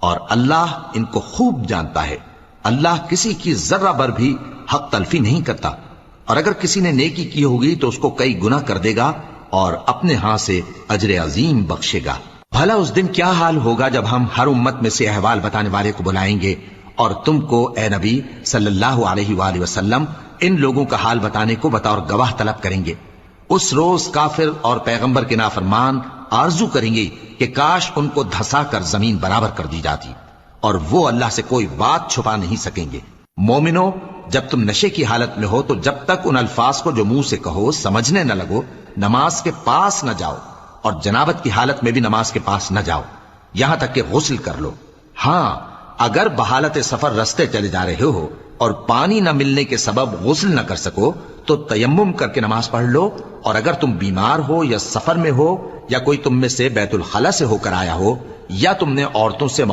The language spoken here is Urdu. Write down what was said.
اور اللہ ان کو خوب جانتا ہے۔ اللہ کسی کی ذرہ بھر بھی حق تلفی نہیں کرتا، اور اگر کسی نے نیکی کی ہوگی تو اس کو کئی گنا کر دے گا اور اپنے ہاں سے اجر عظیم بخشے گا۔ بھلا اس دن کیا حال ہوگا جب ہم ہر امت میں سے احوال بتانے والے کو بلائیں گے اور تم کو اے نبی صلی اللہ علیہ وآلہ وسلم ان لوگوں کا حال بتانے کو بطور گواہ طلب کریں گے۔ اس روز کافر اور پیغمبر کے نافرمان آرزو کریں گے کہ کاش ان کو دھسا کر زمین برابر کر دی جاتی، اور وہ اللہ سے کوئی بات چھپا نہیں سکیں گے۔ مومنو، جب تم نشے کی حالت میں ہو تو جب تک ان الفاظ کو جو منہ سے کہو سمجھنے نہ لگو، نماز کے پاس نہ جاؤ، اور جنابت کی حالت میں بھی نماز کے پاس نہ جاؤ یہاں تک کہ غسل کر لو۔ ہاں، اگر بحالت سفر رستے چلے جا رہے ہو اور پانی نہ ملنے کے سبب غسل نہ کر سکو تو تیمم کر کے نماز پڑھ لو، اور اگر تم بیمار ہو یا سفر میں ہو یا کوئی تم میں سے بیت الخلا سے ہو کر آیا ہو یا تم نے عورتوں سے